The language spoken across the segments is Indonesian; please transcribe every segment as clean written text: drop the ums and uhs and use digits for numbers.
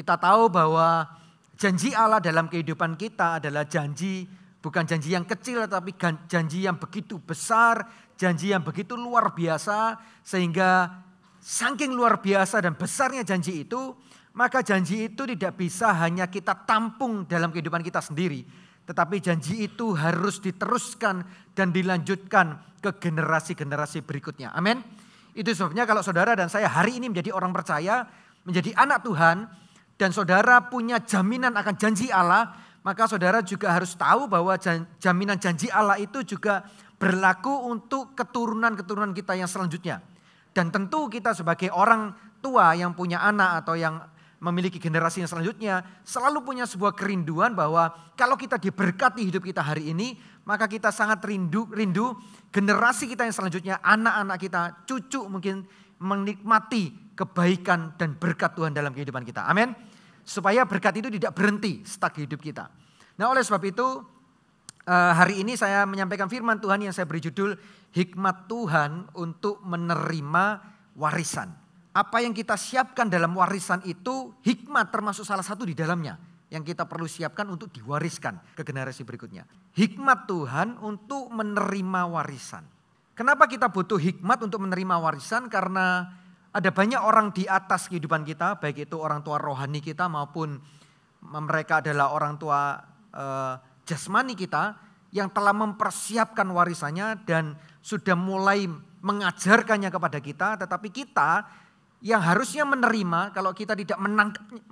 Kita tahu bahwa janji Allah dalam kehidupan kita adalah janji, bukan janji yang kecil tetapi janji yang begitu besar, janji yang begitu luar biasa, sehingga saking luar biasa dan besarnya janji itu, maka janji itu tidak bisa hanya kita tampung dalam kehidupan kita sendiri, tetapi janji itu harus diteruskan dan dilanjutkan ke generasi-generasi berikutnya. Amin. Itu sebabnya kalau saudara dan saya hari ini menjadi orang percaya, menjadi anak Tuhan, dan saudara punya jaminan akan janji Allah, maka saudara juga harus tahu bahwa jaminan janji Allah itu juga berlaku untuk keturunan-keturunan kita yang selanjutnya. Dan tentu kita sebagai orang tua yang punya anak atau yang memiliki generasi yang selanjutnya selalu punya sebuah kerinduan bahwa kalau kita diberkati hidup kita hari ini, maka kita sangat rindu generasi kita yang selanjutnya, anak-anak kita, cucu mungkin menikmati kebaikan dan berkat Tuhan dalam kehidupan kita. Amin. Supaya berkat itu tidak berhenti stuck di hidup kita. Nah, oleh sebab itu hari ini saya menyampaikan firman Tuhan yang saya beri judul Hikmat Tuhan untuk menerima warisan. Apa yang kita siapkan dalam warisan itu hikmat termasuk salah satu di dalamnya yang kita perlu siapkan untuk diwariskan ke generasi berikutnya. Hikmat Tuhan untuk menerima warisan. Kenapa kita butuh hikmat untuk menerima warisan? Karena ada banyak orang di atas kehidupan kita, baik itu orang tua rohani kita maupun mereka adalah orang tua jasmani kita yang telah mempersiapkan warisannya dan sudah mulai mengajarkannya kepada kita. Tetapi kita yang harusnya menerima, kalau kita tidak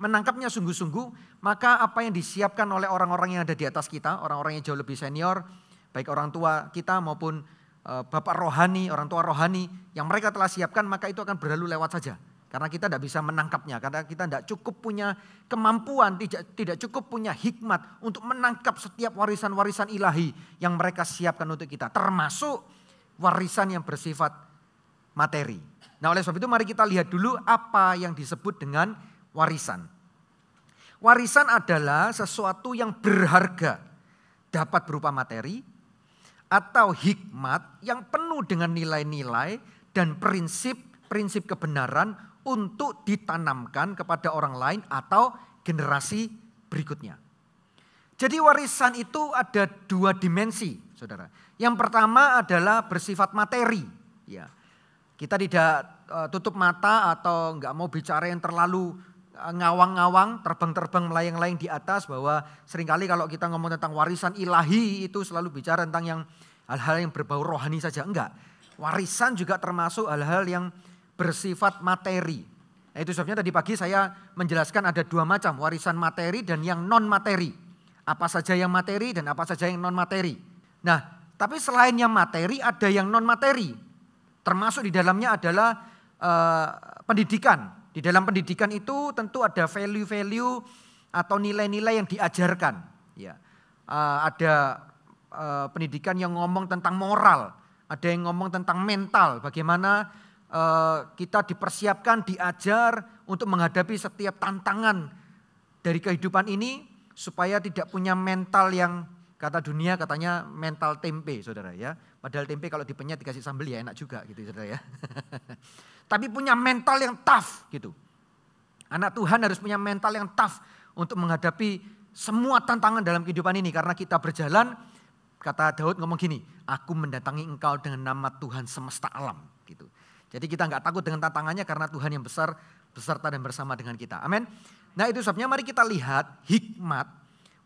menangkapnya sungguh-sungguh, maka apa yang disiapkan oleh orang-orang yang ada di atas kita, orang-orang yang jauh lebih senior, baik orang tua kita maupun bapak rohani, orang tua rohani yang mereka telah siapkan, maka itu akan berlalu lewat saja. Karena kita tidak bisa menangkapnya, karena kita tidak cukup punya kemampuan, tidak cukup punya hikmat untuk menangkap setiap warisan-warisan ilahi yang mereka siapkan untuk kita. Termasuk warisan yang bersifat materi. Nah, oleh sebab itu mari kita lihat dulu apa yang disebut dengan warisan. Warisan adalah sesuatu yang berharga, dapat berupa materi, atau hikmat yang penuh dengan nilai-nilai dan prinsip-prinsip kebenaran untuk ditanamkan kepada orang lain atau generasi berikutnya. Jadi warisan itu ada dua dimensi, saudara. Yang pertama adalah bersifat materi. Ya, kita tidak tutup mata atau enggak mau bicara yang terlalu ngawang-ngawang, terbang-terbang, melayang-layang di atas, bahwa seringkali kalau kita ngomong tentang warisan ilahi itu selalu bicara tentang yang hal-hal yang berbau rohani saja. Enggak, warisan juga termasuk hal-hal yang bersifat materi. Nah, itu sebabnya tadi pagi saya menjelaskan ada dua macam, warisan materi dan yang non materi. Apa saja yang materi dan apa saja yang non materi. Nah, tapi selain yang materi ada yang non materi. Termasuk di dalamnya adalah pendidikan. Di dalam pendidikan itu tentu ada value-value atau nilai-nilai yang diajarkan. Ya, ada pendidikan yang ngomong tentang moral, ada yang ngomong tentang mental. Bagaimana kita dipersiapkan, diajar untuk menghadapi setiap tantangan dari kehidupan ini supaya tidak punya mental yang kata dunia katanya mental tempe, saudara ya. Padahal tempe kalau dipenyet dikasih sambal ya enak juga gitu, saudara ya. Tapi punya mental yang tough gitu. Anak Tuhan harus punya mental yang tough untuk menghadapi semua tantangan dalam kehidupan ini. Karena kita berjalan, kata Daud ngomong gini, aku mendatangi engkau dengan nama Tuhan semesta alam gitu. Jadi kita nggak takut dengan tantangannya karena Tuhan yang besar beserta dan bersama dengan kita. Amin. Nah, itu sebabnya mari kita lihat hikmat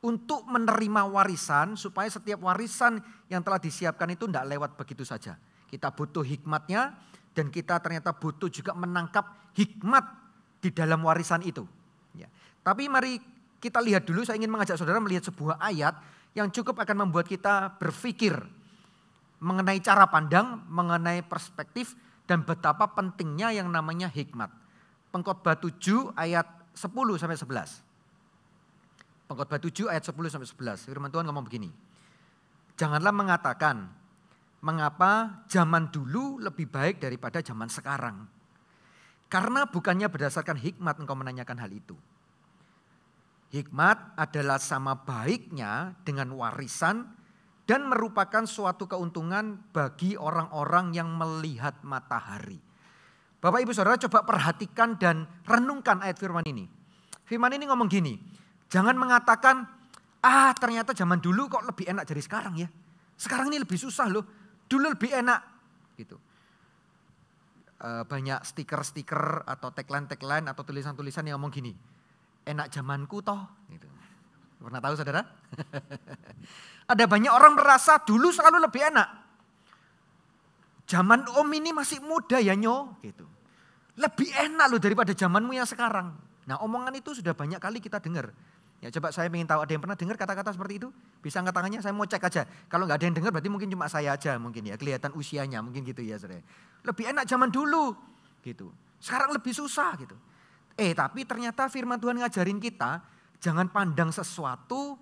untuk menerima warisan supaya setiap warisan yang telah disiapkan itu tidak lewat begitu saja. Kita butuh hikmatnya dan kita ternyata butuh juga menangkap hikmat di dalam warisan itu. Ya. Tapi mari kita lihat dulu, saya ingin mengajak saudara melihat sebuah ayat yang cukup akan membuat kita berpikir mengenai cara pandang, mengenai perspektif dan betapa pentingnya yang namanya hikmat. Pengkhotbah 7 ayat 10 sampai 11. Pengkhotbah 7 ayat 10 sampai 11. Firman Tuhan ngomong begini. Janganlah mengatakan, mengapa zaman dulu lebih baik daripada zaman sekarang? Karena bukannya berdasarkan hikmat engkau menanyakan hal itu. Hikmat adalah sama baiknya dengan warisan dan merupakan suatu keuntungan bagi orang-orang yang melihat matahari. Bapak Ibu Saudara coba perhatikan dan renungkan ayat firman ini. firman ini ngomong gini, jangan mengatakan, ternyata zaman dulu kok lebih enak dari sekarang ya. Sekarang ini lebih susah loh, dulu lebih enak. Gitu. Banyak stiker-stiker atau tagline-tagline atau tulisan-tulisan yang ngomong gini, enak zamanku toh. Gitu. Pernah tahu saudara? Ada banyak orang merasa dulu selalu lebih enak. Zaman om ini masih muda ya nyo. Gitu. Lebih enak loh daripada zamanmu yang sekarang. Nah omongan itu sudah banyak kali kita dengar. Ya coba saya ingin tahu ada yang pernah dengar kata-kata seperti itu? Bisa angkat tangannya, saya mau cek aja. Kalau nggak ada yang dengar berarti mungkin cuma saya aja mungkin ya. Kelihatan usianya mungkin gitu ya saudara. Lebih enak zaman dulu gitu. Sekarang lebih susah gitu. Tapi ternyata firman Tuhan ngajarin kita jangan pandang sesuatu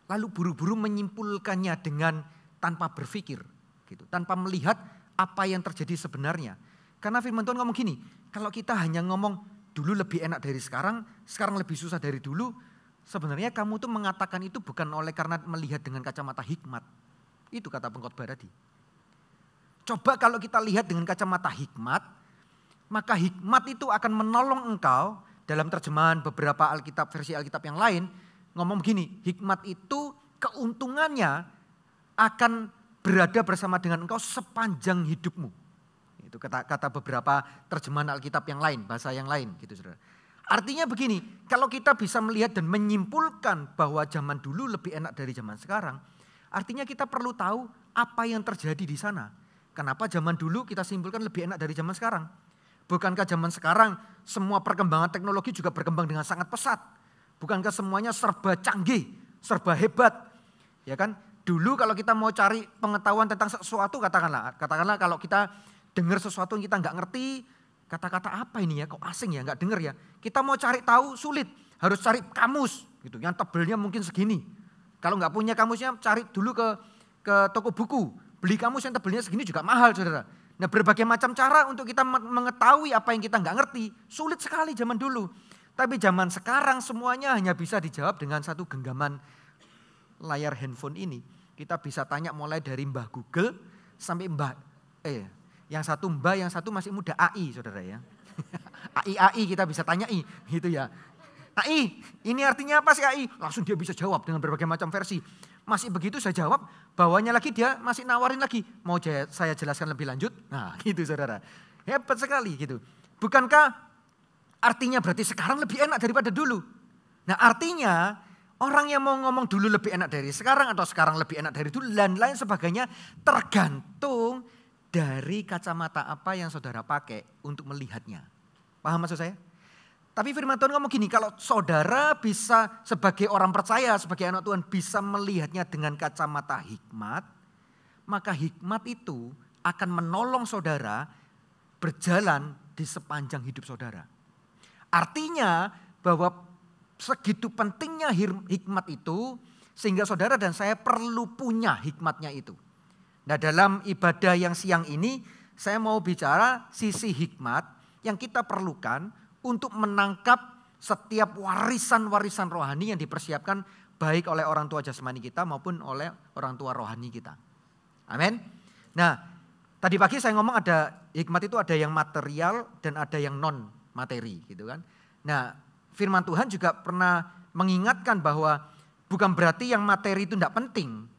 lalu buru-buru menyimpulkannya dengan tanpa berpikir gitu. Tanpa melihat apa yang terjadi sebenarnya. Karena firman Tuhan ngomong gini, kalau kita hanya ngomong dulu lebih enak dari sekarang lebih susah dari dulu. Sebenarnya kamu tuh mengatakan itu bukan oleh karena melihat dengan kacamata hikmat. Itu kata pengkhotbah tadi. Coba kalau kita lihat dengan kacamata hikmat, maka hikmat itu akan menolong engkau dalam terjemahan beberapa Alkitab, versi Alkitab yang lain, ngomong begini, hikmat itu keuntungannya akan berada bersama dengan engkau sepanjang hidupmu. Itu kata beberapa terjemahan Alkitab yang lain, bahasa yang lain gitu saudara. Artinya begini, kalau kita bisa melihat dan menyimpulkan bahwa zaman dulu lebih enak dari zaman sekarang, artinya kita perlu tahu apa yang terjadi di sana. Kenapa zaman dulu kita simpulkan lebih enak dari zaman sekarang? Bukankah zaman sekarang semua perkembangan teknologi juga berkembang dengan sangat pesat? Bukankah semuanya serba canggih, serba hebat? Ya kan? Dulu kalau kita mau cari pengetahuan tentang sesuatu, katakanlah kalau kita dengar sesuatu yang kita nggak ngerti, kata-kata apa ini ya, kok asing ya, nggak dengar ya. Kita mau cari tahu sulit, harus cari kamus gitu, yang tebelnya mungkin segini. Kalau nggak punya kamusnya, cari dulu ke toko buku, beli kamus yang tebelnya segini juga mahal saudara. Nah berbagai macam cara untuk kita mengetahui apa yang kita nggak ngerti, sulit sekali zaman dulu. Tapi zaman sekarang semuanya hanya bisa dijawab dengan satu genggaman layar handphone ini. Kita bisa tanya mulai dari Mbah Google sampai yang satu Mbah, yang satu masih muda, AI saudara ya. AI kita bisa tanyai gitu ya. AI, ini artinya apa sih AI? Langsung dia bisa jawab dengan berbagai macam versi. Masih begitu saya jawab, bawahnya lagi dia masih nawarin lagi. Mau saya jelaskan lebih lanjut? Nah gitu saudara. Hebat sekali gitu. Bukankah artinya berarti sekarang lebih enak daripada dulu? Nah artinya orang yang mau ngomong dulu lebih enak dari sekarang atau sekarang lebih enak dari dulu dan lain sebagainya tergantung dari kacamata apa yang saudara pakai untuk melihatnya. Paham maksud saya? Tapi firman Tuhan ngomong gini, kalau saudara bisa sebagai orang percaya, sebagai anak Tuhan bisa melihatnya dengan kacamata hikmat, maka hikmat itu akan menolong saudara berjalan di sepanjang hidup saudara. Artinya bahwa segitu pentingnya hikmat itu sehingga saudara dan saya perlu punya hikmatnya itu. Nah dalam ibadah yang siang ini saya mau bicara sisi hikmat yang kita perlukan untuk menangkap setiap warisan-warisan rohani yang dipersiapkan baik oleh orang tua jasmani kita maupun oleh orang tua rohani kita. Amin. Nah tadi pagi saya ngomong ada hikmat itu ada yang material dan ada yang non materi gitu kan. Nah firman Tuhan juga pernah mengingatkan bahwa bukan berarti yang materi itu tidak penting.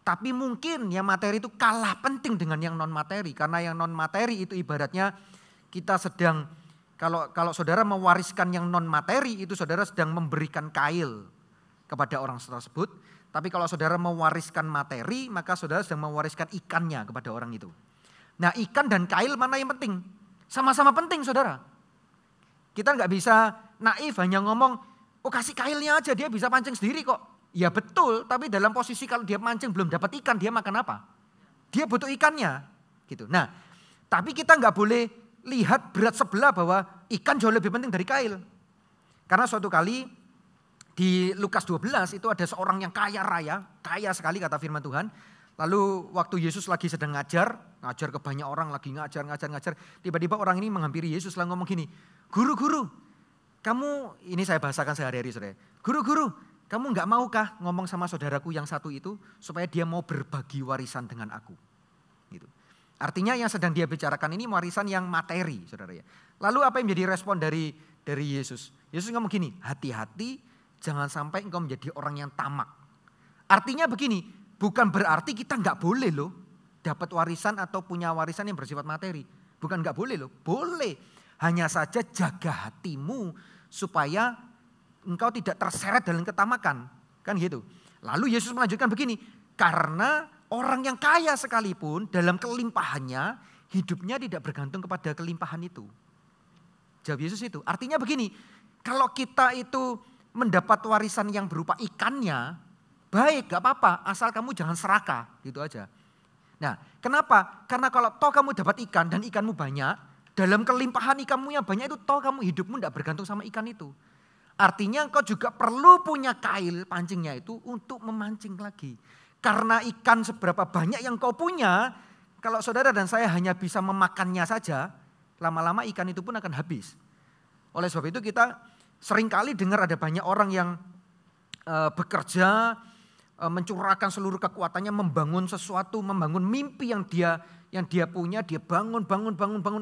Tapi mungkin yang materi itu kalah penting dengan yang non materi. Karena yang non materi itu ibaratnya kita sedang, kalau saudara mewariskan yang non materi itu saudara sedang memberikan kail kepada orang tersebut. Tapi kalau saudara mewariskan materi maka saudara sedang mewariskan ikannya kepada orang itu. Nah ikan dan kail mana yang penting? Sama-sama penting saudara. Kita nggak bisa naif hanya ngomong, oh kasih kailnya aja dia bisa pancing sendiri kok. Ya betul, tapi dalam posisi kalau dia mancing belum dapat ikan, dia makan apa? Dia butuh ikannya, gitu. Nah, tapi kita nggak boleh lihat berat sebelah bahwa ikan jauh lebih penting dari kail. Karena suatu kali di Lukas 12 itu ada seorang yang kaya raya, kaya sekali kata firman Tuhan. Lalu waktu Yesus lagi sedang ngajar ke banyak orang, lagi ngajar. Tiba-tiba orang ini menghampiri Yesus lalu ngomong gini, guru, kamu, ini saya bahasakan sehari-hari saudara. Guru, kamu gak maukah ngomong sama saudaraku yang satu itu supaya dia mau berbagi warisan dengan aku? Gitu. Artinya yang sedang dia bicarakan ini warisan yang materi saudara ya. Lalu apa yang menjadi respon dari dari Yesus. Yesus ngomong gini, hati-hati jangan sampai engkau menjadi orang yang tamak. Artinya begini, bukan berarti kita nggak boleh loh dapat warisan atau punya warisan yang bersifat materi. Bukan nggak boleh loh, boleh. Hanya saja jaga hatimu supaya engkau tidak terseret dalam ketamakan. Kan gitu. Lalu Yesus melanjutkan begini, karena orang yang kaya sekalipun dalam kelimpahannya, hidupnya tidak bergantung kepada kelimpahan itu. Jawab Yesus itu. Artinya begini, kalau kita itu mendapat warisan yang berupa ikannya, baik gak apa-apa, asal kamu jangan serakah, gitu aja. Nah kenapa? Karena kalau toh kamu dapat ikan dan ikanmu banyak, dalam kelimpahan ikanmu yang banyak itu toh kamu hidupmu tidak bergantung sama ikan itu. Artinya engkau juga perlu punya kail pancingnya itu untuk memancing lagi. Karena ikan seberapa banyak yang kau punya, kalau saudara dan saya hanya bisa memakannya saja, lama-lama ikan itu pun akan habis. Oleh sebab itu kita seringkali dengar ada banyak orang yang bekerja, mencurahkan seluruh kekuatannya membangun sesuatu, membangun mimpi yang dia punya, dia bangun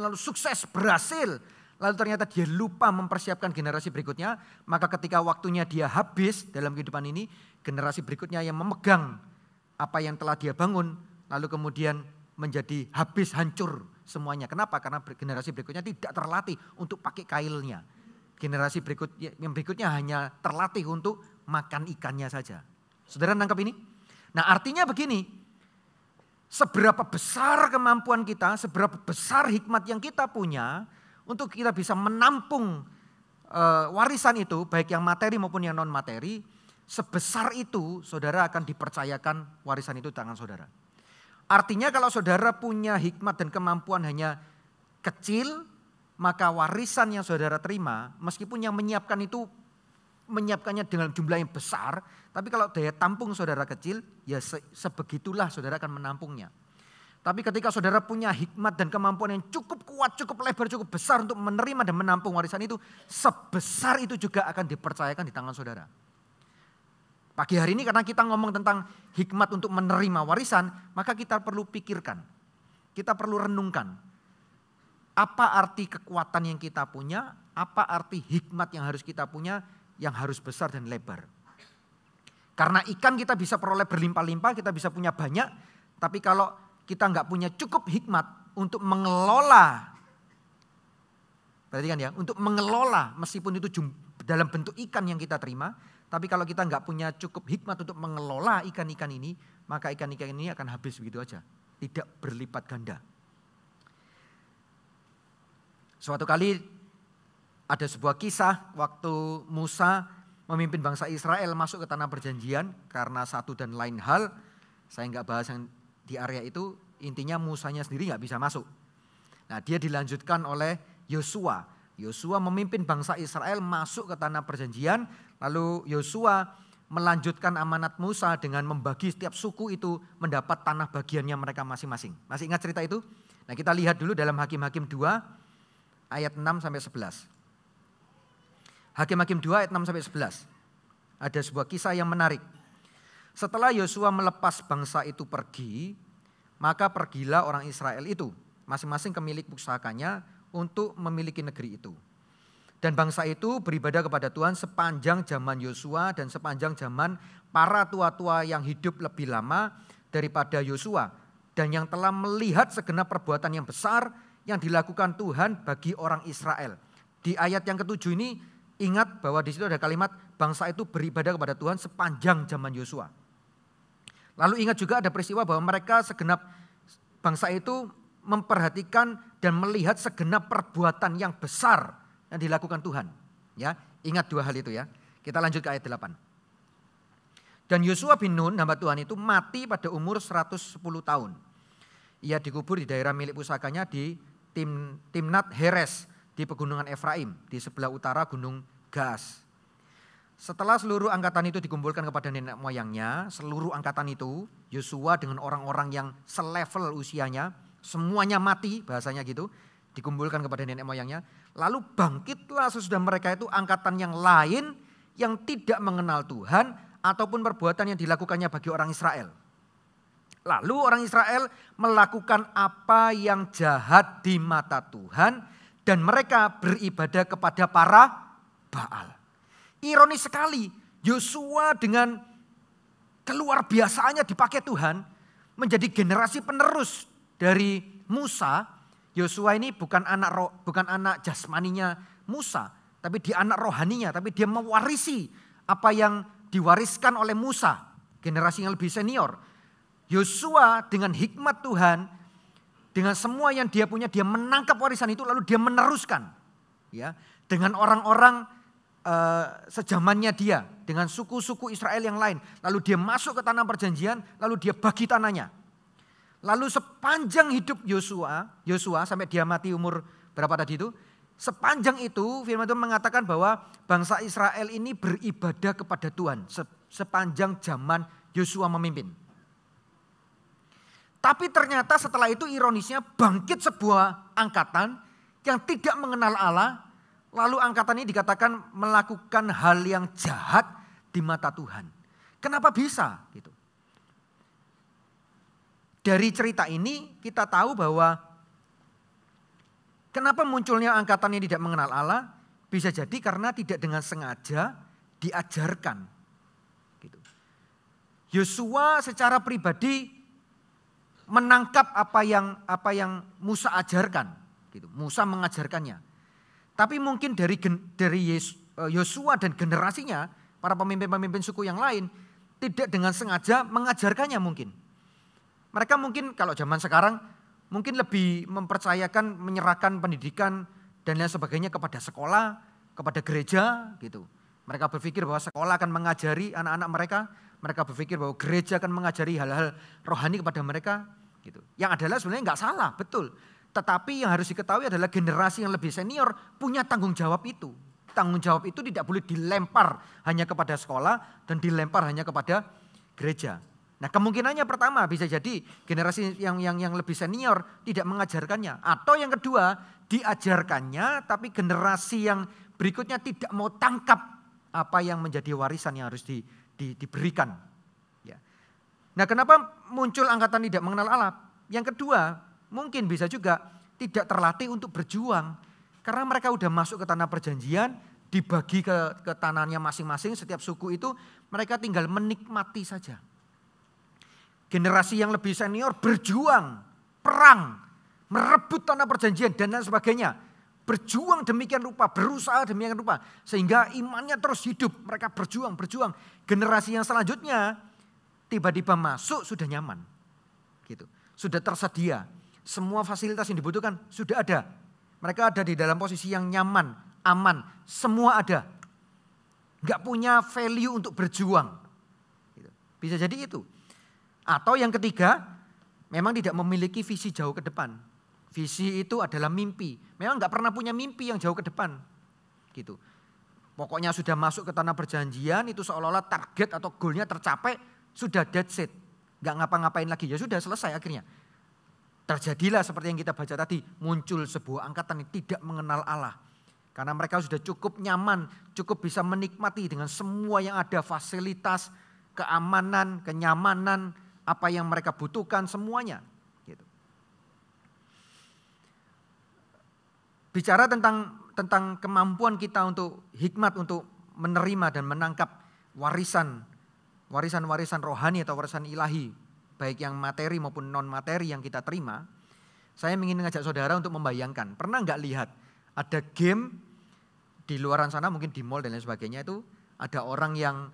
lalu sukses, berhasil. Lalu ternyata dia lupa mempersiapkan generasi berikutnya, maka ketika waktunya dia habis dalam kehidupan ini, generasi berikutnya yang memegang apa yang telah dia bangun, lalu kemudian menjadi habis, hancur semuanya. Kenapa? Karena generasi berikutnya tidak terlatih untuk pakai kailnya. Generasi berikutnya hanya terlatih untuk makan ikannya saja. Saudara nangkap ini? Nah artinya begini, seberapa besar kemampuan kita, seberapa besar hikmat yang kita punya untuk kita bisa menampung warisan itu, baik yang materi maupun yang non materi, sebesar itu saudara akan dipercayakan warisan itu di tangan saudara. Artinya kalau saudara punya hikmat dan kemampuan hanya kecil, maka warisan yang saudara terima, meskipun yang menyiapkan itu menyiapkannya dengan jumlah yang besar, tapi kalau daya tampung saudara kecil, ya sebegitulah saudara akan menampungnya. Tapi ketika saudara punya hikmat dan kemampuan yang cukup kuat, cukup lebar, cukup besar untuk menerima dan menampung warisan itu, sebesar itu juga akan dipercayakan di tangan saudara. Pagi hari ini karena kita ngomong tentang hikmat untuk menerima warisan, maka kita perlu pikirkan, kita perlu renungkan. Apa arti kekuatan yang kita punya, apa arti hikmat yang harus kita punya, yang harus besar dan lebar. Karena ikan kita bisa peroleh berlimpah-limpah, kita bisa punya banyak, tapi kalau kita nggak punya cukup hikmat untuk mengelola, perhatikan ya, untuk mengelola meskipun itu dalam bentuk ikan yang kita terima, tapi kalau kita nggak punya cukup hikmat untuk mengelola ikan-ikan ini, maka ikan-ikan ini akan habis begitu aja, tidak berlipat ganda. Suatu kali ada sebuah kisah waktu Musa memimpin bangsa Israel masuk ke tanah perjanjian karena satu dan lain hal, saya nggak bahas yang di area itu, intinya Musanya sendiri nggak bisa masuk. Nah dia dilanjutkan oleh Yosua. Yosua memimpin bangsa Israel masuk ke tanah perjanjian, lalu Yosua melanjutkan amanat Musa dengan membagi setiap suku itu mendapat tanah bagiannya mereka masing-masing. Masih ingat cerita itu? Nah kita lihat dulu dalam Hakim-Hakim 2 ayat 6-11. Hakim-Hakim 2 ayat 6-11. Ada sebuah kisah yang menarik. Setelah Yosua melepas bangsa itu pergi, maka pergilah orang Israel itu masing-masing ke milik pusakanya untuk memiliki negeri itu. Dan bangsa itu beribadah kepada Tuhan sepanjang zaman Yosua dan sepanjang zaman para tua-tua yang hidup lebih lama daripada Yosua, dan yang telah melihat segenap perbuatan yang besar yang dilakukan Tuhan bagi orang Israel. Di ayat yang ke-7 ini ingat bahwa di situ ada kalimat bangsa itu beribadah kepada Tuhan sepanjang zaman Yosua. Lalu ingat juga ada peristiwa bahwa mereka segenap bangsa itu memperhatikan dan melihat segenap perbuatan yang besar yang dilakukan Tuhan. Ya, ingat dua hal itu ya. Kita lanjut ke ayat 8. Dan Yosua bin Nun hamba Tuhan itu mati pada umur 110 tahun. Ia dikubur di daerah milik pusakanya di Timnat Heres di pegunungan Efraim di sebelah utara gunung Gaas. Setelah seluruh angkatan itu dikumpulkan kepada nenek moyangnya, seluruh angkatan itu Yosua dengan orang-orang yang selevel usianya, semuanya mati bahasanya gitu, dikumpulkan kepada nenek moyangnya. Lalu bangkitlah sesudah mereka itu angkatan yang lain yang tidak mengenal Tuhan ataupun perbuatan yang dilakukannya bagi orang Israel. Lalu orang Israel melakukan apa yang jahat di mata Tuhan dan mereka beribadah kepada para Baal. Ironis sekali, Yosua dengan keluar biasaannya dipakai Tuhan menjadi generasi penerus dari Musa. Yosua ini bukan anak jasmaninya Musa, tapi dia anak rohaninya, tapi dia mewarisi apa yang diwariskan oleh Musa, generasi yang lebih senior. Yosua dengan hikmat Tuhan, dengan semua yang dia punya, dia menangkap warisan itu lalu dia meneruskan. Ya, dengan orang-orang sejamannya dia, dengan suku-suku Israel yang lain. Lalu dia masuk ke tanah perjanjian, lalu dia bagi tanahnya. Lalu sepanjang hidup Yosua sampai dia mati umur berapa tadi itu? Sepanjang itu firman Tuhan mengatakan bahwa bangsa Israel ini beribadah kepada Tuhan sepanjang zaman Yosua memimpin. Tapi ternyata setelah itu ironisnya bangkit sebuah angkatan yang tidak mengenal Allah. Lalu angkatan ini dikatakan melakukan hal yang jahat di mata Tuhan. Kenapa bisa? Gitu. Dari cerita ini kita tahu bahwa kenapa munculnya angkatan yang tidak mengenal Allah? Bisa jadi karena tidak dengan sengaja diajarkan. Gitu. Yosua secara pribadi menangkap apa yang Musa ajarkan, gitu. Musa mengajarkannya. Tapi mungkin dari Yosua dan generasinya, para pemimpin-pemimpin suku yang lain, tidak dengan sengaja mengajarkannya mungkin. Mereka mungkin kalau zaman sekarang mungkin lebih mempercayakan menyerahkan pendidikan dan lain sebagainya kepada sekolah, kepada gereja, gitu. Mereka berpikir bahwa sekolah akan mengajari anak-anak mereka. Mereka berpikir bahwa gereja akan mengajari hal-hal rohani kepada mereka. Gitu. Yang adalah sebenarnya nggak salah, betul. Tetapi yang harus diketahui adalah generasi yang lebih senior punya tanggung jawab itu. Tanggung jawab itu tidak boleh dilempar hanya kepada sekolah dan dilempar hanya kepada gereja. Nah kemungkinannya pertama bisa jadi generasi yang lebih senior tidak mengajarkannya. Atau yang kedua diajarkannya tapi generasi yang berikutnya tidak mau tangkap apa yang menjadi warisan yang harus diberikan. Ya. Nah kenapa muncul angkatan tidak mengenal Allah? Yang kedua mungkin bisa juga tidak terlatih untuk berjuang. Karena mereka udah masuk ke tanah perjanjian, dibagi ke tanahnya masing-masing, setiap suku itu mereka tinggal menikmati saja. Generasi yang lebih senior berjuang, perang, merebut tanah perjanjian dan lain sebagainya. Berjuang demikian rupa, berusaha demikian rupa. Sehingga imannya terus hidup. Mereka berjuang. Generasi yang selanjutnya tiba-tiba masuk sudah nyaman. Gitu. Sudah tersedia. Semua fasilitas yang dibutuhkan sudah ada. Mereka ada di dalam posisi yang nyaman, aman. Semua ada. Gak punya value untuk berjuang. Gitu. Bisa jadi itu. Atau yang ketiga, memang tidak memiliki visi jauh ke depan. Visi itu adalah mimpi. Memang gak pernah punya mimpi yang jauh ke depan. Gitu. Pokoknya sudah masuk ke tanah perjanjian itu seolah-olah target atau goalnya tercapai. Sudah that's it. Gak ngapa-ngapain lagi. Ya sudah selesai akhirnya. Terjadilah seperti yang kita baca tadi. Muncul sebuah angkatan yang tidak mengenal Allah. Karena mereka sudah cukup nyaman. Cukup bisa menikmati dengan semua yang ada. Fasilitas, keamanan, kenyamanan. Apa yang mereka butuhkan semuanya. Bicara tentang kemampuan kita untuk hikmat untuk menerima dan menangkap warisan rohani atau warisan ilahi, baik yang materi maupun non materi yang kita terima. Saya ingin mengajak saudara untuk membayangkan, pernah nggak lihat ada game di luaran sana mungkin di mall dan lain sebagainya itu ada orang yang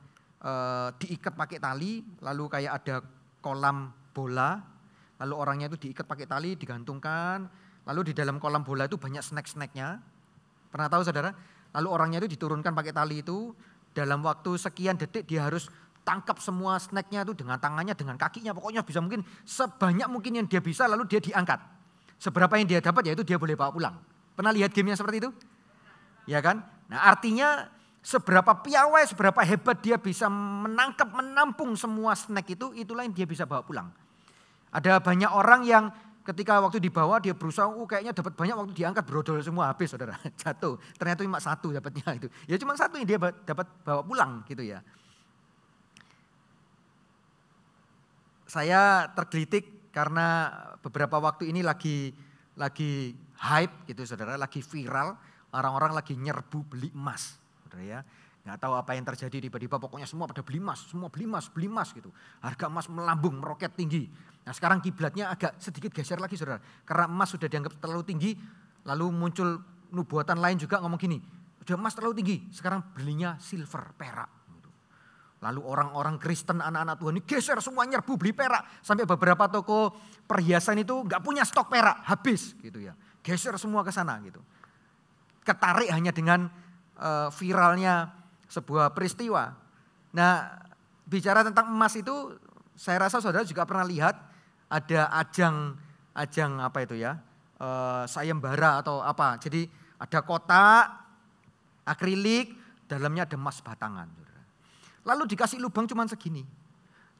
diikat pakai tali, lalu kayak ada kolam bola, lalu orangnya itu diikat pakai tali, digantungkan. Lalu di dalam kolam bola itu banyak snack-snacknya. Pernah tahu saudara? Lalu orangnya itu diturunkan pakai tali itu. Dalam waktu sekian detik dia harus tangkap semua snacknya itu dengan tangannya, dengan kakinya. Pokoknya bisa mungkin sebanyak mungkin yang dia bisa lalu dia diangkat. Seberapa yang dia dapat ya itu dia boleh bawa pulang. Pernah lihat game yang seperti itu? Ya kan? Nah artinya seberapa piawai, seberapa hebat dia bisa menangkap, menampung semua snack itu, itulah yang dia bisa bawa pulang. Ada banyak orang yang ketika waktu dibawa dia berusaha, kayaknya dapat banyak, waktu diangkat brodol semua habis saudara, jatuh. Ternyata cuma satu dapatnya itu. Ya cuma satu yang dia dapat bawa pulang gitu ya. Saya tergelitik karena beberapa waktu ini lagi lagi hype gitu saudara, lagi viral, orang-orang lagi nyerbu beli emas. Saudara ya, nggak tahu apa yang terjadi, tiba-tiba pokoknya semua pada beli emas, semua beli emas gitu. Harga emas melambung, meroket tinggi. Nah sekarang kiblatnya agak sedikit geser lagi saudara, karena emas sudah dianggap terlalu tinggi, lalu muncul nubuatan lain juga ngomong gini, udah emas terlalu tinggi, sekarang belinya silver, perak. Lalu orang-orang Kristen, anak-anak Tuhan ini geser semua nyerbu beli perak. Sampai beberapa toko perhiasan itu nggak punya stok perak, habis gitu ya. Geser semua ke sana gitu. Ketarik hanya dengan viralnya sebuah peristiwa. Nah bicara tentang emas itu, saya rasa saudara juga pernah lihat ada ajang apa itu ya, sayembara atau apa. Jadi ada kotak akrilik, dalamnya ada emas batangan. Lalu dikasih lubang cuman segini.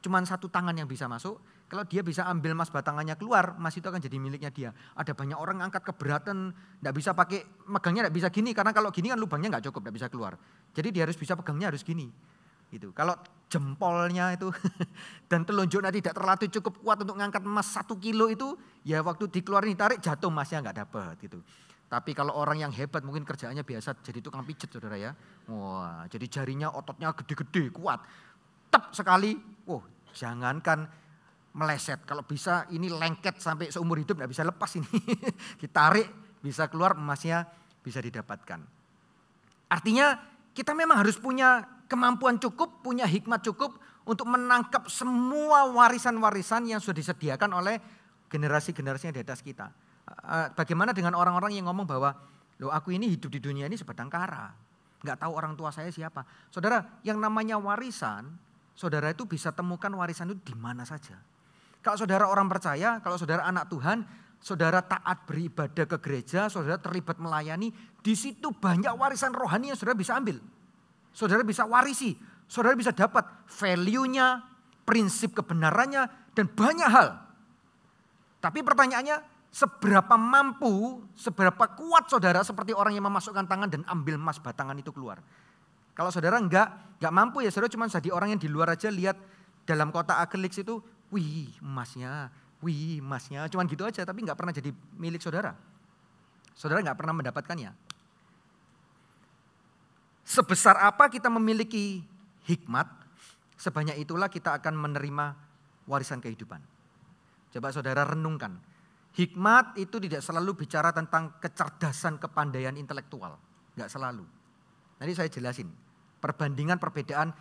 Cuman satu tangan yang bisa masuk. Kalau dia bisa ambil emas batangannya keluar, emas itu akan jadi miliknya dia. Ada banyak orang angkat keberatan, enggak bisa pakai, megangnya enggak bisa gini. Karena kalau gini kan lubangnya enggak cukup, enggak bisa keluar. Jadi dia harus bisa pegangnya harus gini. Gitu. Kalau jempolnya itu dan telunjuknya tidak terlatih cukup kuat untuk ngangkat emas 1 kilo itu, ya waktu dikeluarin ditarik jatuh emasnya enggak dapat gitu. Tapi kalau orang yang hebat mungkin kerjaannya biasa jadi tukang pijet saudara ya. Wah jadi jarinya ototnya gede-gede kuat. Tep sekali, jangankan meleset. Kalau bisa ini lengket sampai seumur hidup gak bisa lepas ini. Ditarik bisa keluar emasnya bisa didapatkan. Artinya kita memang harus punya kemampuan cukup, punya hikmat cukup untuk menangkap semua warisan-warisan yang sudah disediakan oleh generasi-generasi yang di atas kita. Bagaimana dengan orang-orang yang ngomong bahwa loh aku ini hidup di dunia ini sebatang kara. Gak tahu orang tua saya siapa. Saudara yang namanya warisan, saudara itu bisa temukan warisan itu di mana saja. Kalau saudara orang percaya, kalau saudara anak Tuhan, saudara taat beribadah ke gereja, saudara terlibat melayani, di situ banyak warisan rohani yang saudara bisa ambil. Saudara bisa warisi, saudara bisa dapat value-nya, prinsip kebenarannya, dan banyak hal. Tapi pertanyaannya, seberapa mampu, seberapa kuat saudara seperti orang yang memasukkan tangan dan ambil emas batangan itu keluar. Kalau saudara enggak mampu ya saudara cuma jadi orang yang di luar aja lihat dalam kotak akrilik itu, wih emasnya, cuman gitu aja tapi enggak pernah jadi milik saudara. Saudara enggak pernah mendapatkannya. Sebesar apa kita memiliki hikmat, sebanyak itulah kita akan menerima warisan kehidupan. Coba saudara renungkan. Hikmat itu tidak selalu bicara tentang kecerdasan, kepandaian intelektual. Enggak selalu. Nanti saya jelasin. Perbandingan perbedaan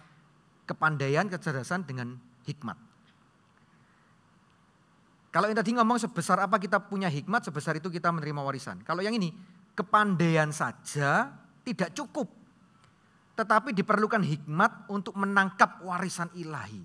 kepandaian, kecerdasan dengan hikmat. Kalau yang tadi ngomong sebesar apa kita punya hikmat, sebesar itu kita menerima warisan. Kalau yang ini, kepandaian saja tidak cukup. Tetapi diperlukan hikmat untuk menangkap warisan ilahi.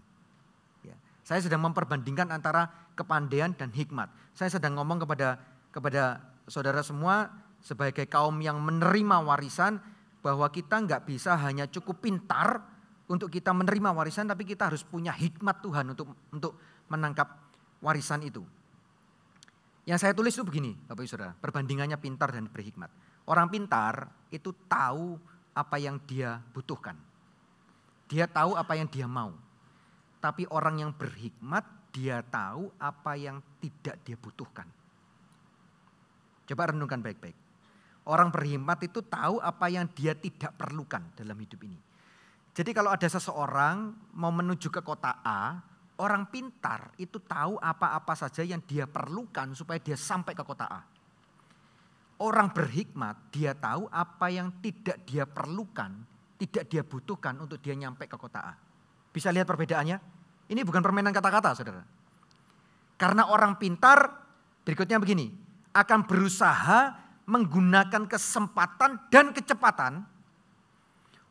Ya. Saya sedang memperbandingkan antara kepandaian dan hikmat. Saya sedang ngomong kepada saudara semua sebagai kaum yang menerima warisan bahwa kita nggak bisa hanya cukup pintar untuk kita menerima warisan, tapi kita harus punya hikmat Tuhan untuk menangkap warisan itu. Yang saya tulis itu begini, Bapak Ibu Saudara, perbandingannya pintar dan berhikmat. Orang pintar itu tahu apa yang dia butuhkan. Dia tahu apa yang dia mau. Tapi orang yang berhikmat dia tahu apa yang tidak dia butuhkan. Coba renungkan baik-baik. Orang berhikmat itu tahu apa yang dia tidak perlukan dalam hidup ini. Jadi kalau ada seseorang mau menuju ke kota A, orang pintar itu tahu apa-apa saja yang dia perlukan supaya dia sampai ke kota A. Orang berhikmat dia tahu apa yang tidak dia perlukan, tidak dia butuhkan untuk dia nyampe ke kota A. Bisa lihat perbedaannya? Ini bukan permainan kata-kata saudara. Karena orang pintar berikutnya begini, akan berusaha menggunakan kesempatan dan kecepatan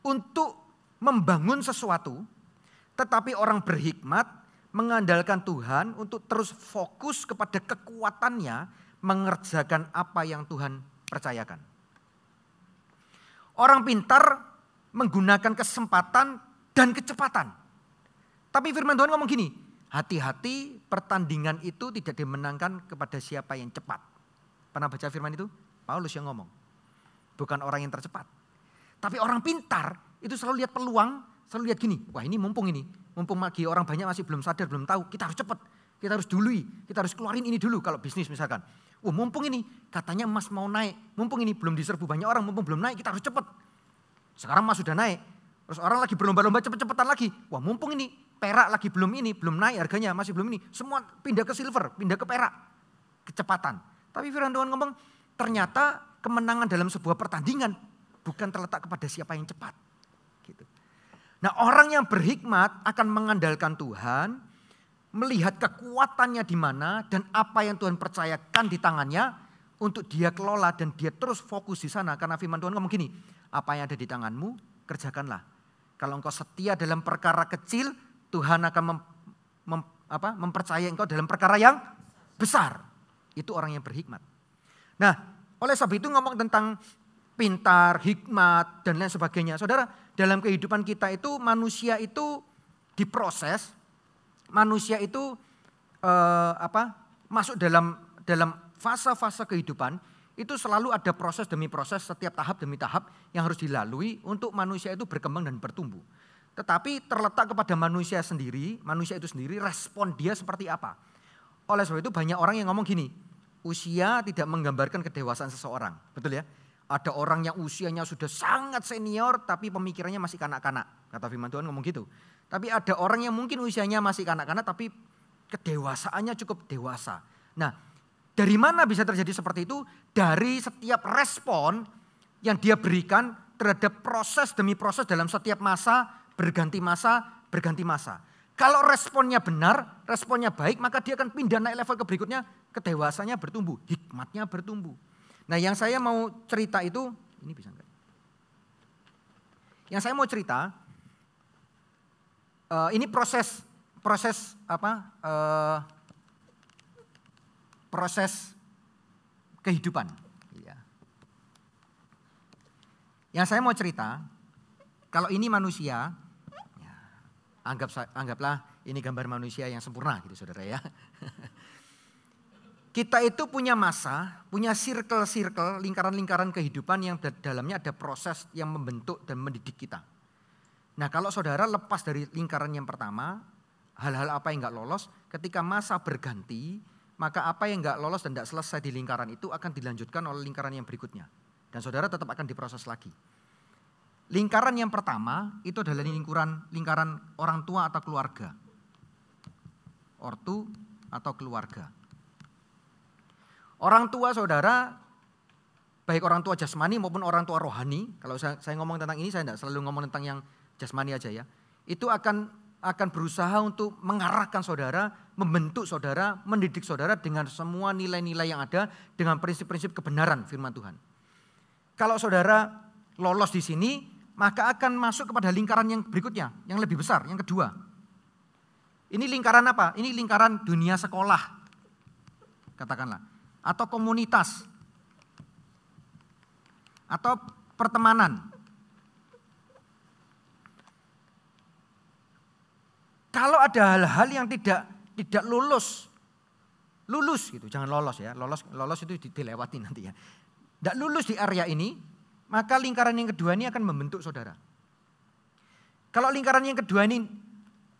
untuk membangun sesuatu. Tetapi orang berhikmat mengandalkan Tuhan untuk terus fokus kepada kekuatannya mengerjakan apa yang Tuhan percayakan. Orang pintar menggunakan kesempatan dan kecepatan. Tapi firman Tuhan ngomong gini, hati-hati pertandingan itu tidak dimenangkan kepada siapa yang cepat. Pernah baca firman itu? Paulus yang ngomong. Bukan orang yang tercepat. Tapi orang pintar itu selalu lihat peluang, selalu lihat gini, wah ini mumpung lagi orang banyak masih belum sadar, belum tahu, kita harus cepat. kita harus dului, kita harus keluarin ini dulu kalau bisnis misalkan. Mumpung ini katanya emas mau naik, mumpung ini belum diserbu banyak orang, mumpung belum naik kita harus cepat. Sekarang emas sudah naik, terus orang lagi berlomba-lomba cepet-cepetan lagi. Mumpung ini perak lagi belum naik harganya, masih belum ini. Semua pindah ke silver, pindah ke perak, kecepatan. Tapi firman Tuhan ngomong, ternyata kemenangan dalam sebuah pertandingan bukan terletak kepada siapa yang cepat. Gitu. Nah, orang yang berhikmat akan mengandalkan Tuhan, melihat kekuatannya di mana dan apa yang Tuhan percayakan di tangannya untuk dia kelola dan dia terus fokus di sana. Karena firman Tuhan ngomong gini, apa yang ada di tanganmu kerjakanlah. Kalau engkau setia dalam perkara kecil, Tuhan akan mempercayai engkau dalam perkara yang besar. Itu orang yang berhikmat. Nah, oleh sebab itu ngomong tentang pintar, hikmat, dan lain sebagainya. Saudara, dalam kehidupan kita itu manusia itu diproses, manusia itu masuk dalam fase-fase kehidupan, itu selalu ada proses demi proses, setiap tahap demi tahap yang harus dilalui untuk manusia itu berkembang dan bertumbuh. Tetapi terletak kepada manusia itu sendiri respon dia seperti apa. Oleh sebab itu banyak orang yang ngomong gini, usia tidak menggambarkan kedewasaan seseorang. Betul ya? Ada orang yang usianya sudah sangat senior tapi pemikirannya masih kanak-kanak. Kata firman Tuhan ngomong gitu. Tapi ada orang yang mungkin usianya masih kanak-kanak tapi kedewasaannya cukup dewasa. Nah, dari mana bisa terjadi seperti itu? Dari setiap respon yang dia berikan terhadap proses demi proses dalam setiap masa, berganti masa. Kalau responnya benar, responnya baik, maka dia akan pindah naik level ke berikutnya, kedewasanya bertumbuh, hikmatnya bertumbuh. Nah, yang saya mau cerita itu, ini bisa enggak? Yang saya mau cerita, ini proses kehidupan. Yang saya mau cerita, kalau ini manusia, ya, anggaplah ini gambar manusia yang sempurna gitu saudara ya. Kita itu punya masa, punya circle-circle, lingkaran-lingkaran kehidupan yang dalamnya ada proses yang membentuk dan mendidik kita. Nah, kalau saudara lepas dari lingkaran yang pertama, hal-hal apa yang enggak lolos, ketika masa berganti, maka apa yang enggak lolos dan enggak selesai di lingkaran itu akan dilanjutkan oleh lingkaran yang berikutnya. Dan saudara tetap akan diproses lagi. Lingkaran yang pertama itu adalah lingkaran orang tua atau keluarga. Ortu atau keluarga. Orang tua saudara, baik orang tua jasmani maupun orang tua rohani, kalau saya ngomong tentang ini saya tidak selalu ngomong tentang yang jasmani aja ya. Itu akan berusaha untuk mengarahkan saudara, membentuk saudara, mendidik saudara dengan semua nilai-nilai yang ada, dengan prinsip-prinsip kebenaran firman Tuhan. Kalau saudara lolos di sini, maka akan masuk kepada lingkaran yang berikutnya, yang lebih besar, yang kedua. Ini lingkaran apa? Ini lingkaran dunia sekolah, katakanlah. Atau komunitas. Atau pertemanan. Kalau ada hal-hal yang tidak lulus gitu, jangan lolos ya, lolos itu dilewati nanti ya. Tidak lulus di area ini, maka lingkaran yang kedua ini akan membentuk saudara. Kalau lingkaran yang kedua ini,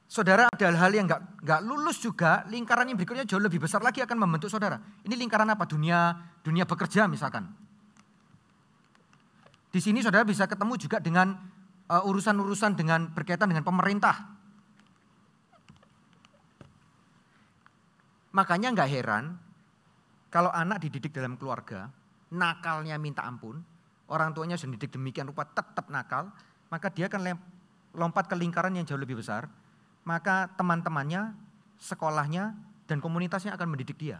saudara ada hal-hal yang nggak lulus juga, lingkaran yang berikutnya jauh lebih besar lagi akan membentuk saudara. Ini lingkaran apa? Dunia bekerja misalkan. Di sini saudara bisa ketemu juga dengan urusan-urusan dengan berkaitan dengan pemerintah. Makanya nggak heran kalau anak dididik dalam keluarga, nakalnya minta ampun, orang tuanya sudah dididik demikian rupa tetap nakal, maka dia akan lompat ke lingkaran yang jauh lebih besar, maka teman-temannya, sekolahnya, dan komunitasnya akan mendidik dia.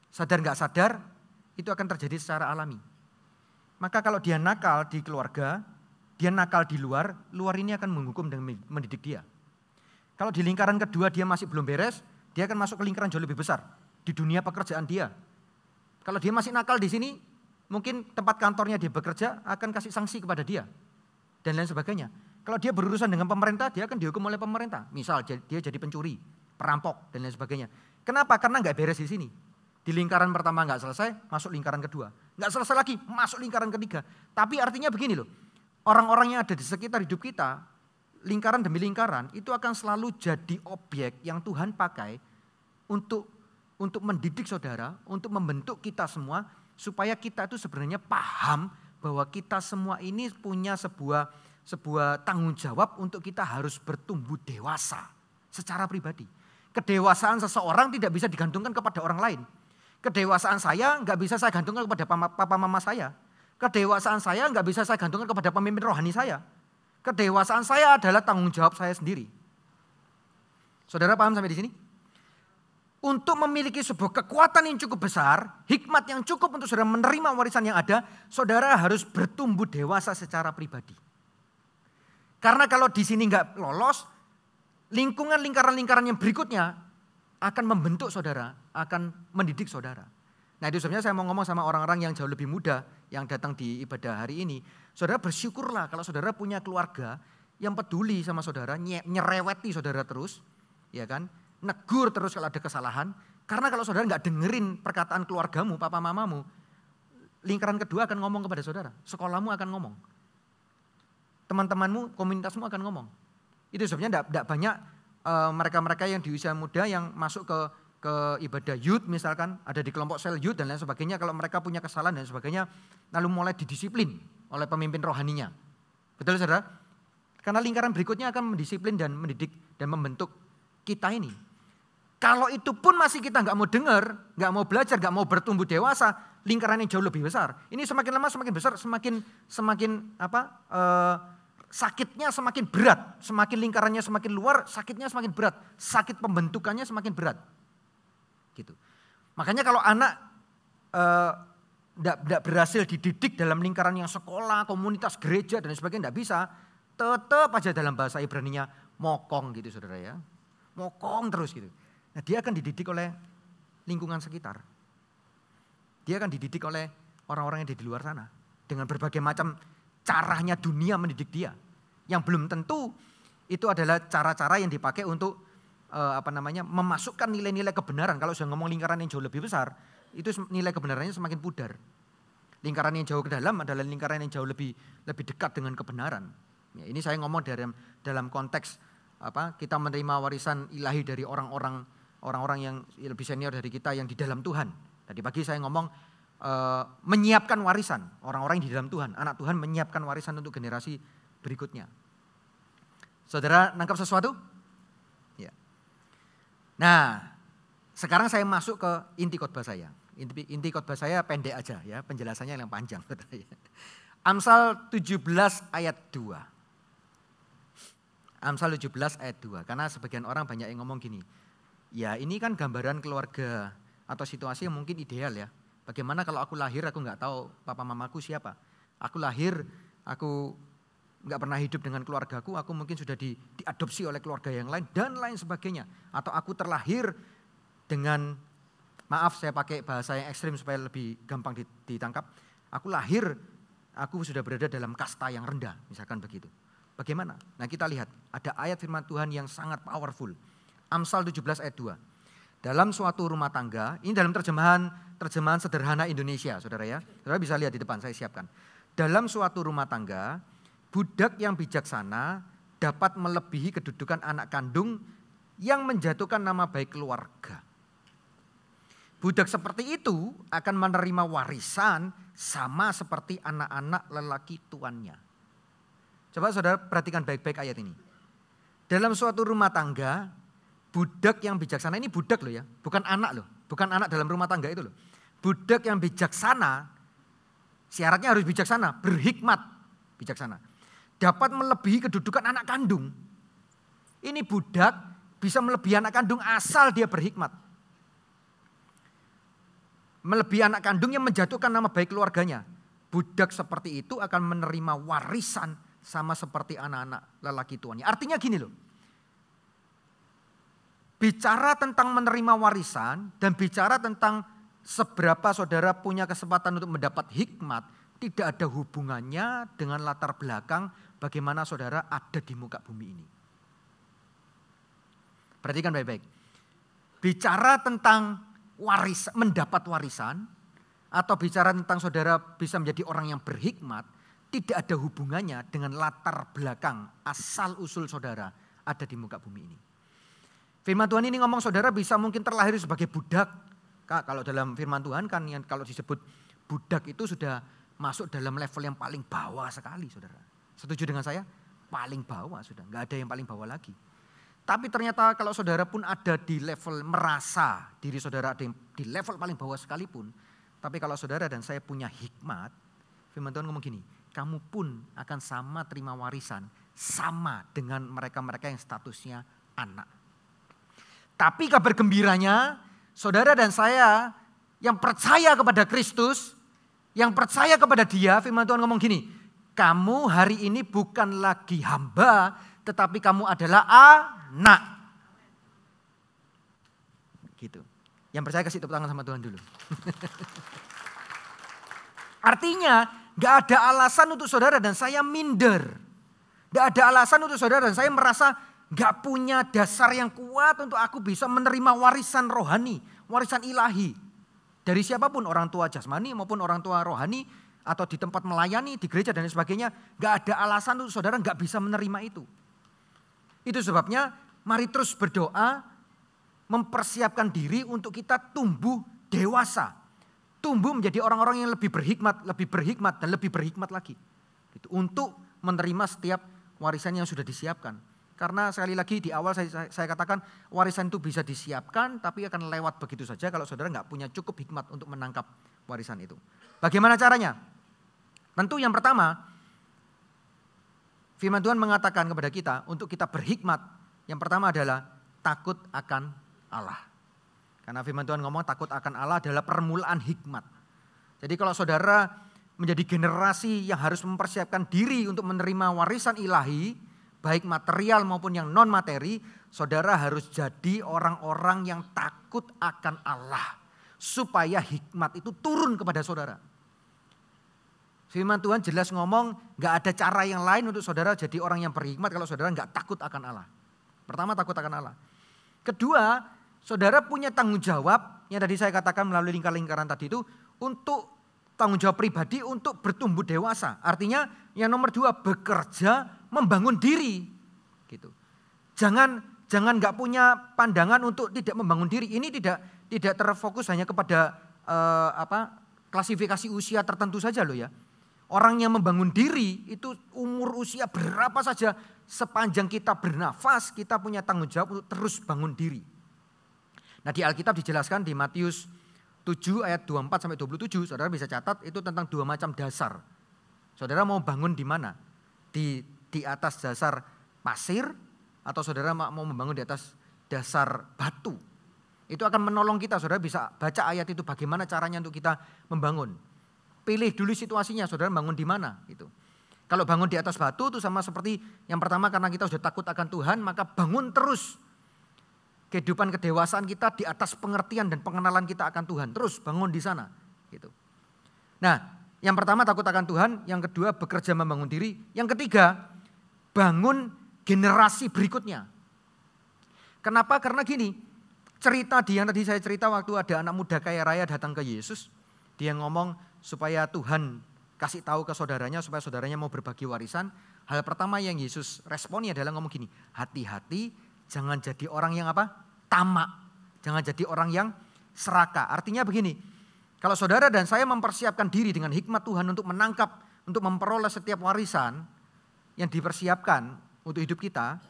Sadar nggak sadar, itu akan terjadi secara alami. Maka kalau dia nakal di keluarga, dia nakal di luar ini akan menghukum dan mendidik dia. Kalau di lingkaran kedua dia masih belum beres, dia akan masuk ke lingkaran jauh lebih besar, di dunia pekerjaan dia. Kalau dia masih nakal di sini, mungkin tempat kantornya dia bekerja akan kasih sanksi kepada dia. Dan lain sebagainya. Kalau dia berurusan dengan pemerintah, dia akan dihukum oleh pemerintah. Misal dia jadi pencuri, perampok, dan lain sebagainya. Kenapa? Karena nggak beres di sini. Di lingkaran pertama nggak selesai, masuk lingkaran kedua. Nggak selesai lagi, masuk lingkaran ketiga. Tapi artinya begini loh, orang-orang yang ada di sekitar hidup kita, lingkaran demi lingkaran itu akan selalu jadi objek yang Tuhan pakai untuk mendidik saudara, untuk membentuk kita semua supaya kita itu sebenarnya paham bahwa kita semua ini punya sebuah tanggung jawab untuk kita harus bertumbuh dewasa secara pribadi. Kedewasaan seseorang tidak bisa digantungkan kepada orang lain. Kedewasaan saya nggak bisa saya gantungkan kepada papa mama saya. Kedewasaan saya nggak bisa saya gantungkan kepada pemimpin rohani saya. Kedewasaan saya adalah tanggung jawab saya sendiri. Saudara paham sampai di sini? Untuk memiliki sebuah kekuatan yang cukup besar, hikmat yang cukup untuk saudara menerima warisan yang ada, saudara harus bertumbuh dewasa secara pribadi. Karena kalau di sini nggak lolos, lingkaran-lingkaran yang berikutnya akan membentuk saudara, akan mendidik saudara. Nah itu sebenarnya saya mau ngomong sama orang-orang yang jauh lebih muda yang datang di ibadah hari ini. Saudara bersyukurlah kalau saudara punya keluarga yang peduli sama saudara, nyereweti saudara terus, ya kan? Negur terus kalau ada kesalahan. Karena kalau saudara nggak dengerin perkataan keluargamu, papa mamamu, lingkaran kedua akan ngomong kepada saudara. Sekolahmu akan ngomong. Teman-temanmu, komunitasmu akan ngomong. Itu sebenarnya tidak banyak mereka-mereka yang di usia muda yang masuk ke ibadah youth misalkan, ada di kelompok sel youth dan lain sebagainya. Kalau mereka punya kesalahan dan sebagainya, lalu mulai didisiplin oleh pemimpin rohaninya. Betul saudara? Karena lingkaran berikutnya akan mendisiplin dan mendidik dan membentuk kita ini. Kalau itu pun masih kita nggak mau dengar, nggak mau belajar, nggak mau bertumbuh dewasa, lingkaran yang jauh lebih besar. Ini semakin lama semakin besar, semakin sakitnya semakin berat, semakin lingkarannya semakin luar, sakitnya semakin berat, sakit pembentukannya semakin berat. Gitu. Makanya kalau anak tidak berhasil dididik dalam lingkaran yang sekolah, komunitas, gereja dan sebagainya tidak bisa, tetap aja dalam bahasa Ibraninya mokong gitu saudara ya, mokong terus gitu. Nah dia akan dididik oleh lingkungan sekitar, dia akan dididik oleh orang-orang yang di luar sana dengan berbagai macam caranya dunia mendidik dia, yang belum tentu itu adalah cara-cara yang dipakai untuk memasukkan nilai-nilai kebenaran. Kalau saya ngomong lingkaran yang jauh lebih besar, itu nilai kebenarannya semakin pudar. Lingkaran yang jauh ke dalam adalah lingkaran yang jauh lebih dekat dengan kebenaran. Ya, ini saya ngomong dalam konteks kita menerima warisan ilahi dari orang-orang yang lebih senior dari kita yang di dalam Tuhan. Tadi pagi saya ngomong menyiapkan warisan, orang-orang yang di dalam Tuhan, anak Tuhan menyiapkan warisan untuk generasi berikutnya. Saudara nangkap sesuatu? Ya. Nah, sekarang saya masuk ke inti khotbah saya. Inti khotbah saya pendek aja ya, penjelasannya yang panjang. Amsal 17 ayat 2. Amsal 17 ayat 2. Karena sebagian orang banyak yang ngomong gini, ya ini kan gambaran keluarga atau situasi yang mungkin ideal ya. Bagaimana kalau aku lahir aku nggak tahu papa mamaku siapa. Aku lahir, aku nggak pernah hidup dengan keluargaku, aku mungkin sudah diadopsi oleh keluarga yang lain dan lain sebagainya. Atau aku terlahir dengan, maaf saya pakai bahasa yang ekstrim supaya lebih gampang ditangkap. Aku lahir, aku sudah berada dalam kasta yang rendah, misalkan begitu. Bagaimana? Nah kita lihat, ada ayat firman Tuhan yang sangat powerful. Amsal 17 ayat 2. Dalam suatu rumah tangga, ini dalam terjemahan sederhana Indonesia, saudara ya. Saudara bisa lihat di depan, saya siapkan. Dalam suatu rumah tangga, budak yang bijaksana dapat melebihi kedudukan anak kandung yang menjatuhkan nama baik keluarga. Budak seperti itu akan menerima warisan sama seperti anak-anak lelaki tuannya. Coba saudara perhatikan baik-baik ayat ini. Dalam suatu rumah tangga, budak yang bijaksana, ini budak loh ya, bukan anak loh. Bukan anak dalam rumah tangga itu loh. Budak yang bijaksana, syaratnya harus bijaksana, berhikmat, bijaksana. Dapat melebihi kedudukan anak kandung. Ini budak bisa melebihi anak kandung asal dia berhikmat. Melebihi anak kandung yang menjatuhkan nama baik keluarganya. Budak seperti itu akan menerima warisan sama seperti anak-anak lelaki tuannya. Artinya gini loh. Bicara tentang menerima warisan dan bicara tentang seberapa saudara punya kesempatan untuk mendapat hikmat, tidak ada hubungannya dengan latar belakang bagaimana saudara ada di muka bumi ini. Perhatikan baik-baik. Bicara tentang mendapat warisan, atau bicara tentang saudara bisa menjadi orang yang berhikmat, tidak ada hubungannya dengan latar belakang asal usul saudara ada di muka bumi ini. Firman Tuhan ini ngomong saudara bisa mungkin terlahir sebagai budak. Kak, kalau dalam firman Tuhan kan yang kalau disebut budak itu sudah masuk dalam level yang paling bawah sekali saudara. Setuju dengan saya? Paling bawah sudah, nggak ada yang paling bawah lagi. Tapi ternyata kalau saudara pun ada di level merasa diri saudara ada di level paling bawah sekalipun. Tapi kalau saudara dan saya punya hikmat, firman Tuhan ngomong gini, kamu pun akan sama terima warisan sama dengan mereka-mereka yang statusnya anak. Tapi kabar gembiranya, saudara dan saya yang percaya kepada Kristus, yang percaya kepada Dia, firman Tuhan ngomong gini, kamu hari ini bukan lagi hamba, tetapi kamu adalah anak. Gitu. Yang percaya kasih tepuk tangan sama Tuhan dulu. Artinya gak ada alasan untuk saudara dan saya minder. Gak ada alasan untuk saudara dan saya merasa gak punya dasar yang kuat untuk aku bisa menerima warisan rohani, warisan ilahi. Dari siapapun, orang tua jasmani maupun orang tua rohani, atau di tempat melayani, di gereja dan sebagainya. Gak ada alasan untuk saudara gak bisa menerima itu. Itu sebabnya mari terus berdoa, mempersiapkan diri untuk kita tumbuh dewasa. Tumbuh menjadi orang-orang yang lebih berhikmat dan lebih berhikmat lagi. Gitu, untuk menerima setiap warisan yang sudah disiapkan. Karena sekali lagi di awal saya katakan warisan itu bisa disiapkan tapi akan lewat begitu saja kalau saudara gak punya cukup hikmat untuk menangkap warisan itu. Bagaimana caranya? Tentu yang pertama, firman Tuhan mengatakan kepada kita untuk kita berhikmat. Yang pertama adalah takut akan Allah. Karena firman Tuhan ngomong takut akan Allah adalah permulaan hikmat. Jadi kalau saudara menjadi generasi yang harus mempersiapkan diri untuk menerima warisan ilahi, baik material maupun yang non materi, saudara harus jadi orang-orang yang takut akan Allah. Supaya hikmat itu turun kepada saudara. Firman Tuhan jelas ngomong gak ada cara yang lain untuk saudara jadi orang yang berhikmat kalau saudara gak takut akan Allah. Pertama takut akan Allah. Kedua, saudara punya tanggung jawab yang tadi saya katakan melalui lingkaran tadi itu untuk tanggung jawab pribadi untuk bertumbuh dewasa. Artinya yang nomor dua bekerja membangun diri. Gitu. Jangan gak punya pandangan untuk tidak membangun diri. Ini tidak terfokus hanya kepada klasifikasi usia tertentu saja loh ya. Orang yang membangun diri itu umur usia berapa saja sepanjang kita bernafas kita punya tanggung jawab untuk terus bangun diri. Nah di Alkitab dijelaskan di Matius 7 ayat 24 sampai 27 saudara bisa catat itu tentang dua macam dasar. Saudara mau bangun di mana? Di atas dasar pasir atau saudara mau membangun di atas dasar batu. Itu akan menolong kita, saudara bisa baca ayat itu bagaimana caranya untuk kita membangun. Pilih dulu situasinya, saudara bangun di mana gitu. Kalau bangun di atas batu itu sama seperti yang pertama karena kita sudah takut akan Tuhan, maka bangun terus kehidupan kedewasaan kita di atas pengertian dan pengenalan kita akan Tuhan. Terus bangun di sana gitu. Nah, yang pertama takut akan Tuhan, yang kedua bekerja membangun diri, yang ketiga bangun generasi berikutnya. Kenapa? Karena gini, cerita yang tadi saya cerita waktu ada anak muda kaya raya datang ke Yesus, dia ngomong supaya Tuhan kasih tahu ke saudaranya supaya saudaranya mau berbagi warisan. Hal pertama yang Yesus responnya adalah ngomong gini, hati-hati jangan jadi orang yang tamak, jangan jadi orang yang serakah. Artinya begini, kalau saudara dan saya mempersiapkan diri dengan hikmat Tuhan untuk menangkap, untuk memperoleh setiap warisan yang dipersiapkan untuk hidup kita,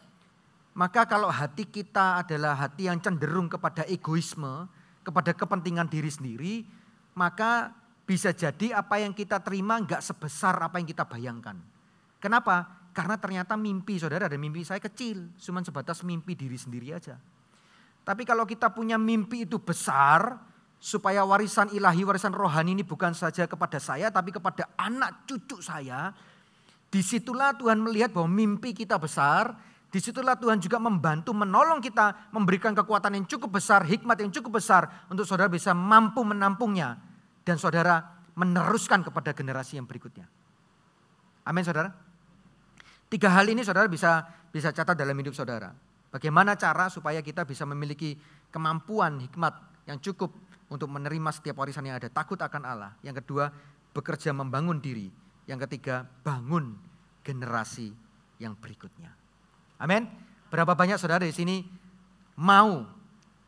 maka kalau hati kita adalah hati yang cenderung kepada egoisme, kepada kepentingan diri sendiri, maka bisa jadi apa yang kita terima enggak sebesar apa yang kita bayangkan. Kenapa? Karena ternyata mimpi saudara dan mimpi saya kecil, cuma sebatas mimpi diri sendiri aja. Tapi kalau kita punya mimpi itu besar, supaya warisan ilahi, warisan rohani ini bukan saja kepada saya, tapi kepada anak cucu saya, disitulah Tuhan melihat bahwa mimpi kita besar, disitulah Tuhan juga membantu, menolong kita, memberikan kekuatan yang cukup besar, hikmat yang cukup besar, untuk saudara bisa mampu menampungnya, dan saudara meneruskan kepada generasi yang berikutnya. Amin saudara. 3 hal ini saudara bisa catat dalam hidup saudara. Bagaimana cara supaya kita bisa memiliki kemampuan hikmat yang cukup untuk menerima setiap warisan yang ada. Takut akan Allah. Yang kedua, bekerja membangun diri. Yang ketiga, bangun generasi yang berikutnya. Amin. Berapa banyak saudara di sini mau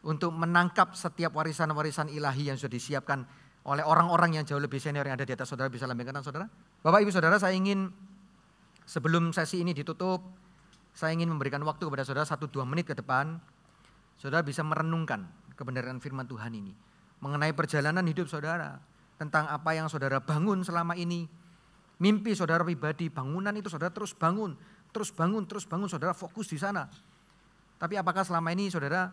untuk menangkap setiap warisan-warisan ilahi yang sudah disiapkan oleh orang-orang yang jauh lebih senior yang ada di atas saudara? Bisa lambaikan tangan saudara. Bapak Ibu Saudara, saya ingin sebelum sesi ini ditutup, saya ingin memberikan waktu kepada saudara 1-2 menit ke depan. Saudara bisa merenungkan kebenaran firman Tuhan ini. Mengenai perjalanan hidup saudara. Tentang apa yang saudara bangun selama ini. Mimpi saudara pribadi, bangunan itu saudara terus bangun. Terus bangun, saudara fokus di sana. Tapi apakah selama ini saudara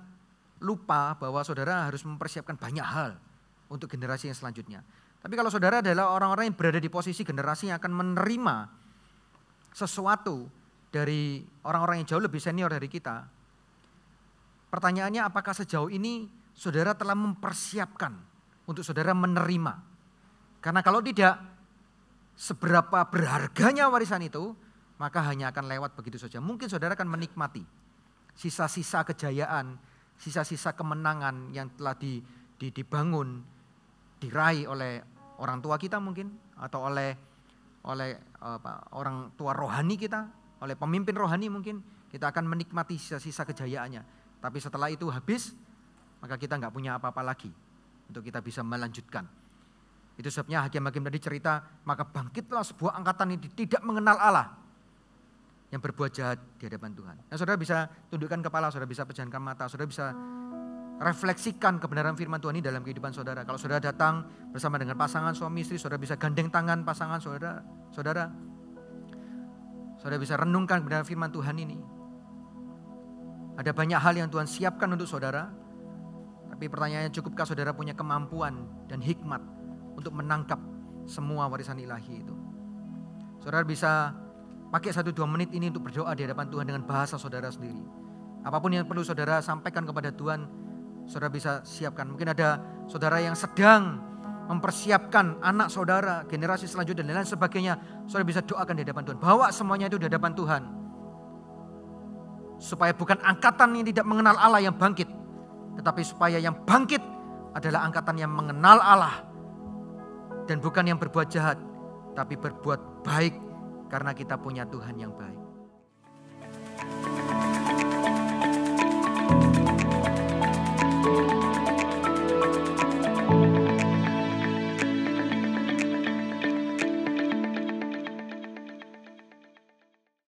lupa bahwa saudara harus mempersiapkan banyak hal untuk generasi yang selanjutnya. Tapi kalau saudara adalah orang-orang yang berada di posisi generasi yang akan menerima sesuatu dari orang-orang yang jauh lebih senior dari kita. Pertanyaannya, apakah sejauh ini saudara telah mempersiapkan untuk saudara menerima? Karena kalau tidak, seberapa berharganya warisan itu, maka hanya akan lewat begitu saja. Mungkin saudara akan menikmati sisa-sisa kejayaan, sisa-sisa kemenangan yang telah dibangun, diraih oleh orang tua kita mungkin, atau oleh orang tua rohani kita, oleh pemimpin rohani mungkin. Kita akan menikmati sisa-sisa kejayaannya. Tapi setelah itu habis, maka kita nggak punya apa-apa lagi untuk kita bisa melanjutkan. Itu sebabnya hakim-hakim tadi cerita, maka bangkitlah sebuah angkatan yang tidak mengenal Allah, yang berbuat jahat di hadapan Tuhan. Nah, saudara bisa tundukkan kepala, saudara bisa pejamkan mata, saudara bisa refleksikan kebenaran firman Tuhan ini dalam kehidupan saudara. Kalau saudara datang bersama dengan pasangan suami istri, saudara bisa gandeng tangan pasangan saudara. Saudara bisa renungkan kebenaran firman Tuhan ini. Ada banyak hal yang Tuhan siapkan untuk saudara. Tapi pertanyaannya, cukupkah saudara punya kemampuan dan hikmat untuk menangkap semua warisan ilahi itu? Saudara bisa pakai 1-2 menit ini untuk berdoa di hadapan Tuhan dengan bahasa saudara sendiri. Apapun yang perlu saudara sampaikan kepada Tuhan, saudara bisa siapkan. Mungkin ada saudara yang sedang mempersiapkan anak saudara, generasi selanjutnya dan lain sebagainya. Saudara bisa doakan di hadapan Tuhan. Bawa semuanya itu di hadapan Tuhan. Supaya bukan angkatan yang tidak mengenal Allah yang bangkit, tetapi supaya yang bangkit adalah angkatan yang mengenal Allah. Dan bukan yang berbuat jahat, tapi berbuat baik karena kita punya Tuhan yang baik.